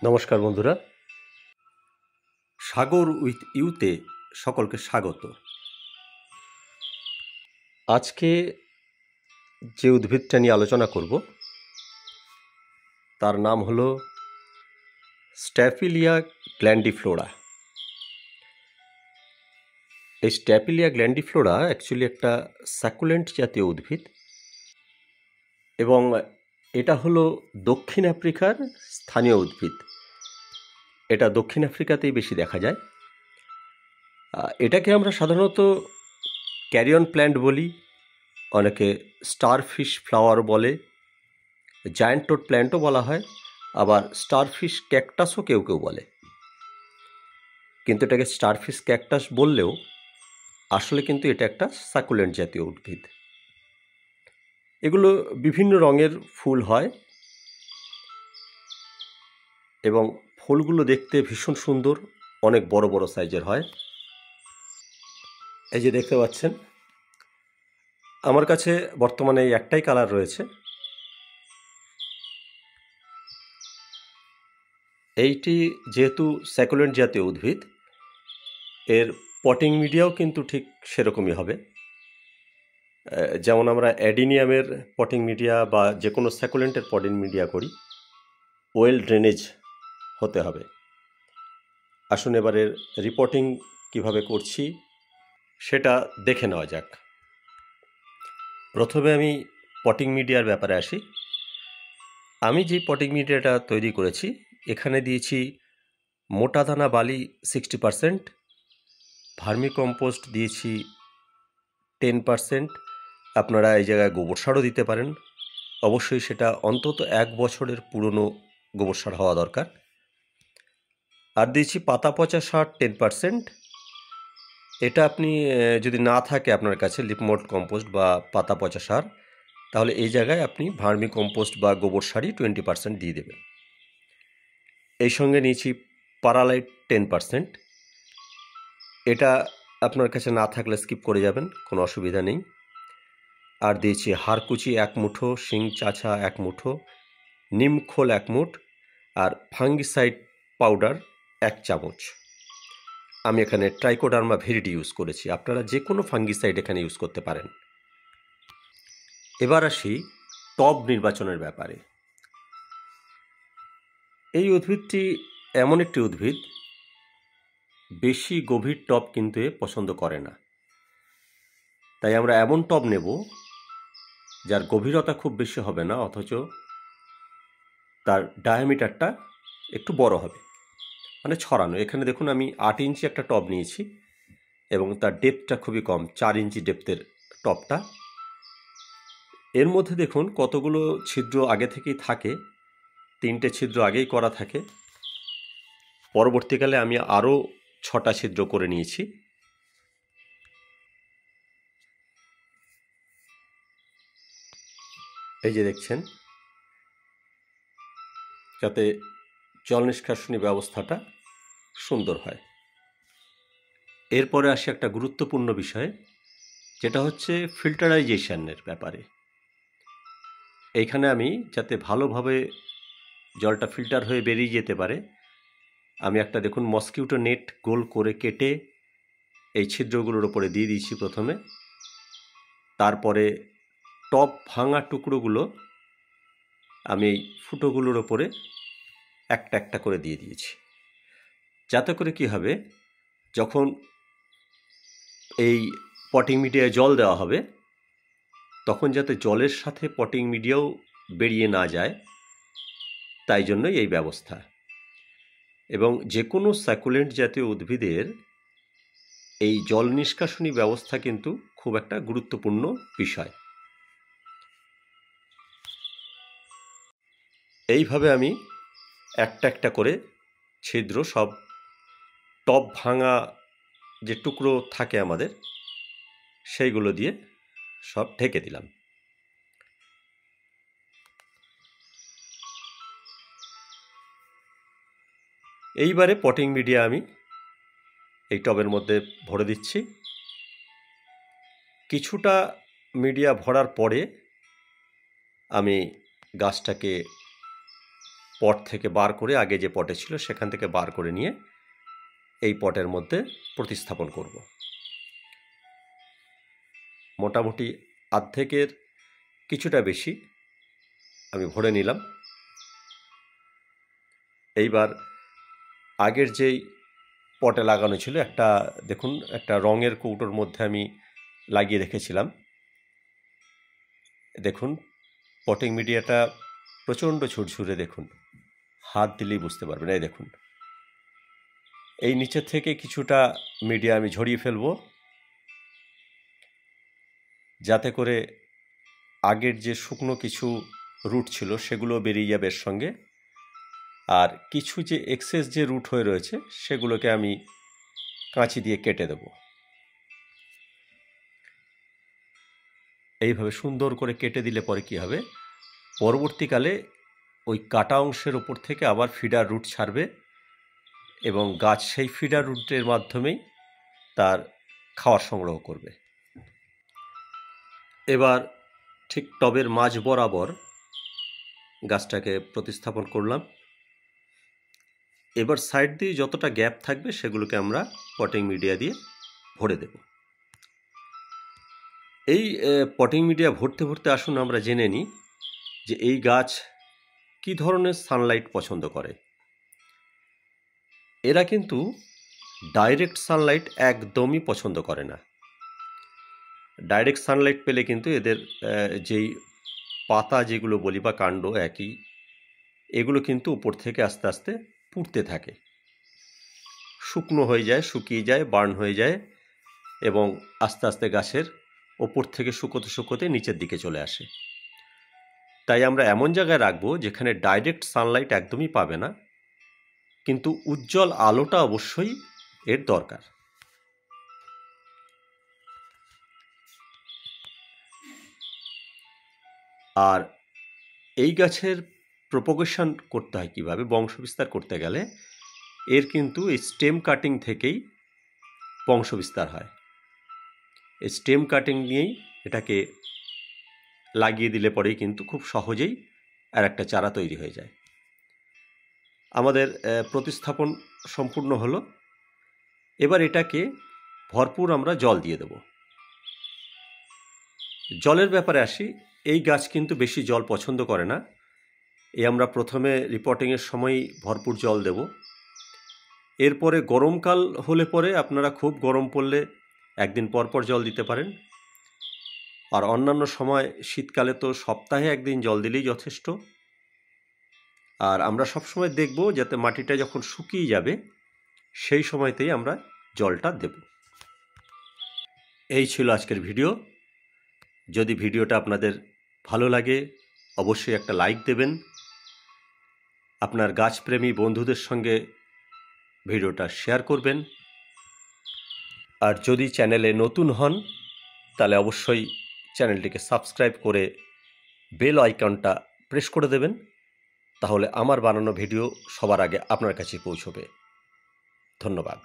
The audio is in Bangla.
নমস্কার বন্ধুরা, সাগর উইথ ইউতে সকলকে স্বাগত। আজকে যে উদ্ভিদটা নিয়ে আলোচনা করব তার নাম হলো স্ট্যাফিলিয়া গ্ল্যান্ডিফ্লোরা। এই স্ট্যাফিলিয়া গ্ল্যান্ডিফ্লোরা অ্যাকচুয়ালি একটা স্যাকুলেন্ট জাতীয় উদ্ভিদ এবং এটা হলো দক্ষিণ আফ্রিকার স্থানীয় উদ্ভিদ। এটা দক্ষিণ আফ্রিকাতেই বেশি দেখা যায়। এটাকে আমরা সাধারণত ক্যারিয়ন প্ল্যান্ট বলি, অনেকে স্টারফিশ ফ্লাওয়ার বলে, জায়ান্ট টোড প্ল্যান্টও বলা হয়, আবার স্টারফিশ ক্যাকটাসও কেউ কেউ বলে। কিন্তু এটাকে স্টারফিশ ক্যাকটাস বললেও আসলে কিন্তু এটা একটা সাকুলেন্ট জাতীয় উদ্ভিদ। এগুলো বিভিন্ন রঙের ফুল হয় এবং ফুলগুলো দেখতে ভীষণ সুন্দর, অনেক বড় বড় সাইজের হয়। এই যে দেখতে পাচ্ছেন, আমার কাছে বর্তমানে এই একটাই কালার রয়েছে। এইটি যেহেতু স্যাকুলেন্ট জাতীয় উদ্ভিদ, এর পটিং মিডিয়াও কিন্তু ঠিক সেরকমই হবে। যেমন আমরা অ্যাডিনিয়ামের পটিং মিডিয়া বা যে কোনো স্যাকুলেন্টের পটিং মিডিয়া করি, ওয়েল ড্রেনেজ হতে হবে। আসুন এবারের রিপোর্টিং কিভাবে করছি সেটা দেখে নেওয়া যাক। প্রথমে আমি পটিং মিডিয়ার ব্যাপারে আসি। আমি যে পটিং মিডিয়াটা তৈরি করেছি, এখানে দিয়েছি মোটা দানা বালি 60%, ভার্মিকম্পোস্ট দিয়েছি 10%। আপনারা এই জায়গায় গোবর সারও দিতে পারেন, অবশ্যই সেটা অন্তত 1 বছরের পুরনো গোবর সার হওয়া দরকার। আর দিয়েছি পাতা পচা সার 10%। এটা আপনি যদি না থাকে আপনার কাছে লিপমোল্ড কম্পোস্ট বা পাতা পচা সার, তাহলে এই জায়গায় আপনি ভার্মি কম্পোস্ট বা গোবর সারই 20% দিয়ে দেবেন। এই সঙ্গে নিয়েছি পারালাইট 10%। এটা আপনার কাছে না থাকলে স্কিপ করে যাবেন, কোনো অসুবিধা নেই। আর দিয়েছি হাড়কুচি 1 মুঠো, শিং চাছা 1 মুঠো, নিমখোল 1 মুঠ, আর ফাঙ্গিসাইড পাউডার 1 চামচ। আমি এখানে ট্রাইকোডার্মা ভিরিডি ইউজ করেছি, আপনারা যে কোনো ফাঙ্গিসাইড এখানে ইউজ করতে পারেন। এবার আসি টব নির্বাচনের ব্যাপারে। এই উদ্ভিদটি এমন একটি উদ্ভিদ, বেশি গভীর টব কিন্তু পছন্দ করে না। তাই আমরা এমন টব নেব যার গভীরতা খুব বেশি হবে না, অথচ তার ডায়ামিটারটা একটু বড় হবে, মানে ছড়ানো। এখানে দেখুন আমি 8 ইঞ্চি একটা টব নিয়েছি এবং তার ডেপথটা খুবই কম, 4 ইঞ্চি ডেপথের টবটা। এর মধ্যে দেখুন কতগুলো ছিদ্র আগে থেকেই থাকে, 3টে ছিদ্র আগেই করা থাকে। পরবর্তীকালে আমি আরও 6টা ছিদ্র করে নিয়েছি। এই যে দেখছেন, যাতে জল নিষ্কাশনী ব্যবস্থাটা সুন্দর হয়। এরপরে আসি একটা গুরুত্বপূর্ণ বিষয়, যেটা হচ্ছে ফিল্টারাইজেশনের ব্যাপারে। এইখানে আমি যাতে ভালোভাবে জলটা ফিল্টার হয়ে বেরিয়ে যেতে পারে, আমি একটা দেখুন মসকিউটো নেট গোল করে কেটে এই ছিদ্রগুলোর ওপরে দিয়ে দিয়েছি প্রথমে। তারপরে টপ ভাঙা টুকরোগুলো আমি এই ফুটোগুলোর ওপরে একটা একটা করে দিয়ে দিয়েছি, যাতে করে কি হবে, যখন এই পটিং মিডিয়ায় জল দেওয়া হবে তখন যাতে জলের সাথে পটিং মিডিয়াও বেরিয়ে না যায়, তাই জন্যই এই ব্যবস্থা। এবং যে কোনো স্যাকুলেন্ট জাতীয় উদ্ভিদের এই জল নিষ্কাশনী ব্যবস্থা কিন্তু খুব একটা গুরুত্বপূর্ণ বিষয়। এইভাবে আমি একটা একটা করে ছিদ্র সব টব ভাঙা যে টুকরো থাকে আমাদের, সেইগুলো দিয়ে সব ঢেকে দিলাম। এইবারে পটিং মিডিয়া আমি এই টবের মধ্যে ভরে দিচ্ছি। কিছুটা মিডিয়া ভরার পরে আমি গাছটাকে পট থেকে বার করে, আগে যে পটে ছিল সেখান থেকে বার করে নিয়ে এই পটের মধ্যে প্রতিস্থাপন করব। মোটামুটি অর্ধেকের কিছুটা বেশি আমি ভরে নিলাম। এইবার আগের যেই পটে লাগানো ছিল একটা, দেখুন একটা রঙের কৌটোর মধ্যে আমি লাগিয়ে রেখেছিলাম। দেখুন পটিং মিডিয়াটা প্রচণ্ড ঝুরঝুরে, দেখুন হাত দিলেই বুঝতে পারবেন। এই দেখুন, এই নিচের থেকে কিছুটা মিডিয়া আমি ঝরিয়ে ফেলবো, যাতে করে আগের যে শুকনো কিছু রুট ছিল সেগুলো বেরিয়ে যাবে এর সঙ্গে, আর কিছু যে এক্সেস যে রুট হয়ে রয়েছে সেগুলোকে আমি কাঁচি দিয়ে কেটে দেব। এইভাবে সুন্দর করে কেটে দিলে পরে কি হবে, পরবর্তীকালে ওই কাটা অংশের ওপর থেকে আবার ফিডার রুট ছাড়বে এবং গাছ সেই ফিডার রুটের মাধ্যমেই তার খাওয়ার সংগ্রহ করবে। এবার ঠিক টবের মাঝ বরাবর গাছটাকে প্রতিস্থাপন করলাম। এবার সাইড দিয়ে যতটা গ্যাপ থাকবে সেগুলোকে আমরা পটিং মিডিয়া দিয়ে ভরে দেব। এই পটিং মিডিয়া ভরতে ভরতে আসুন আমরা জেনে নিই যে এই গাছ কী ধরনের সানলাইট পছন্দ করে। এরা কিন্তু ডাইরেক্ট সানলাইট একদমই পছন্দ করে না। ডাইরেক্ট সানলাইট পেলে কিন্তু এদের যেই পাতা যেগুলো বলি বা কাণ্ড একই, এগুলো কিন্তু উপর থেকে আস্তে আস্তে পুড়তে থাকে, শুকনো হয়ে যায়, শুকিয়ে যায়, বার্ন হয়ে যায় এবং আস্তে আস্তে গাছের ওপর থেকে শুকোতে শুকোতে নিচের দিকে চলে আসে। তাই আমরা এমন জায়গায় রাখবো যেখানে ডাইরেক্ট সানলাইট একদমই পাবে না, কিন্তু উজ্জ্বল আলোটা অবশ্যই এর দরকার। আর এই গাছের প্রপোগেশন করতে হয় কীভাবে, বংশবিস্তার করতে গেলে এর কিন্তু এই স্টেম কাটিং থেকেই বংশবিস্তার হয়। এই স্টেম কাটিং নিয়েই এটাকে লাগিয়ে দিলে পরেই কিন্তু খুব সহজেই আর একটা চারা তৈরি হয়ে যায়। আমাদের প্রতিস্থাপন সম্পূর্ণ হলো। এবার এটাকে ভরপুর আমরা জল দিয়ে দেব। জলের ব্যাপারে আসি, এই গাছ কিন্তু বেশি জল পছন্দ করে না। এই আমরা প্রথমে রিপোর্টিংয়ের সময় ভরপুর জল দেব। এরপরে গরমকাল হলে পরে আপনারা খুব গরম পড়লে একদিন পর পর জল দিতে পারেন, আর অন্যান্য সময় শীতকালে তো সপ্তাহে একদিন জল দিলেই যথেষ্ট। আর আমরা সবসময় দেখব যাতে মাটিটা যখন শুকিয়ে যাবে সেই সময়তেই আমরা জলটা দেব। এই ছিল আজকের ভিডিও। যদি ভিডিওটা আপনাদের ভালো লাগে অবশ্যই একটা লাইক দেবেন, আপনার গাছপ্রেমী বন্ধুদের সঙ্গে ভিডিওটা শেয়ার করবেন, আর যদি চ্যানেলে নতুন হন তাহলে অবশ্যই চ্যানেলটিকে সাবস্ক্রাইব করে বেল আইকনটা প্রেস করে দেবেন, তাহলে আমার বানানো ভিডিও সবার আগে আপনার কাছে পৌঁছবে। ধন্যবাদ।